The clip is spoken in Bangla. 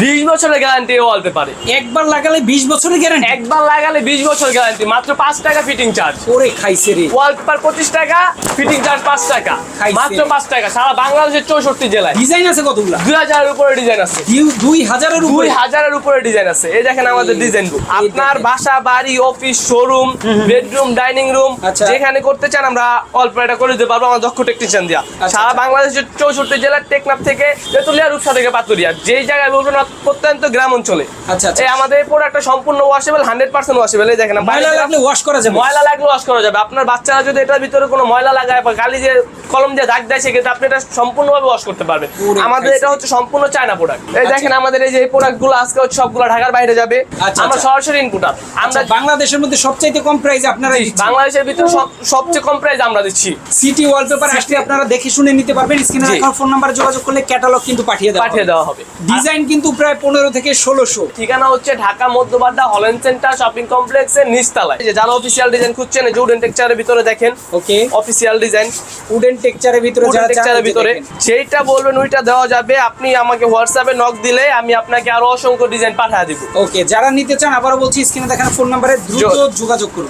20 বছরের গ্যারান্টি ওয়ালপেপারে। একবার লাগালে 20 বছরের গ্যারান্টি? একবার লাগালে 20 বছর গ্যারান্টি, মাত্র 5 টাকা ফিটিং চার্জ। ওরে খাইছে রে। ওয়ালপেপার 25 টাকা, ফিটিং চার্জ 5 টাকা, খাইছে। মাত্র 5 টাকা। সারা বাংলাদেশের 64 জেলায়। ডিজাইন আছে কতগুলা? 2000 এর উপরে ডিজাইন আছে। 2000 এর উপরে? 2000 এর উপরে ডিজাইন আছে। এই দেখেন আমাদের ডিজাইন বুক। আপনার বাসা, বাড়ি, office, showroom, bedroom, dining room আচ্ছা। যেখানে করতে চান আমরা ওয়ালপেপারটা করে দিতে পারবো আমার দক্ষ টেকনিশিয়ান দিয়া। আচ্ছা, সারা আচ্ছা। বাংলাদেশের 64 জেলার, টেকনাফ থেকে তেতুলিয়া, রূপসা থেকে পাতুরিয়া, যেই জায়গায় বলবেন প্রত্যন্ত গ্রাম অঞ্চলে। আচ্ছা, আচ্ছা। এই আমাদের প্রোডাক্টটা সম্পূর্ণ ওয়াশেবল, 100% ওয়াশেবল। এই দেখেন ময়লা লাগলে ওয়াশ করা যাবে? ময়লা লাগলে ওয়াশ করা যাবে। আপনার বাচ্চারা যদি এটার ভিতরে কোনো ময়লা লাগায় বা কালি দিয়ে কলম দিয়ে দাগ দেয়, সেক্ষেত্রে আপনি এটা সম্পূর্ণভাবে ওয়াশ করতে পারবেন। ওরে আমাদের খাইছে। এটা হচ্ছে সম্পূর্ণ চায়না প্রোডাক্ট। এই আচ্ছা। দেখেন আমাদের এই যে প্রোডাক্টগুলো আজকে হচ্ছে সবগুলো ঢাকার বাইরে যাবে। আচ্ছা, আমরা আচ্ছা। সরাসরি ইনপুটার। আমরা আচ্ছা, বাংলাদেশের মধ্যে সবচাইতে কম প্রাইসে আপনারা দিচ্ছেন? বাংলাদেশের ভিতরে সবচেয়ে কম প্রাইস আমরা দিচ্ছি। সিটি ওয়ালপেপার আসলে আপনারা দেখে শুনে নিতে পারবেন। স্ক্রিনে জি। রাখা ফোন নাম্বারে যোগাযোগ করলে ক্যাটালগ কিন্তু পাঠিয়ে দেওয়া হবে। ডিজাইন কিন্তু প্রায় 15 থেকে 1600। ঠিকানা হচ্ছে Dhaka Madhya Badda Holland Centre shopping কমপ্লেক্সের নিচতলায়। এই যে যারা অফিসিয়াল ডিজাইন খুঁজছেন, এই যে উডেন টেক্সচারের ভিতরে দেখেন। ওকে। অফিসিয়াল ডিজাইন উডেন টেক্সচারের ভিতরে উডেন যারা চান টেক্সচারের ভিতরে দেখেন। সেইটা বলবেন, ওইটা দেওয়া যাবে। আপনি আমাকে হোয়াটসঅ্যাপে নক দিলে আমি আপনাকে আরো অসংখ্য ডিজাইন পাঠিয়ে দিব। ওকে, যারা নিতে চান আবারও বলছি স্ক্রিনে দেখানো ফোন নাম্বারে দ্রুত যোগাযোগ করুন।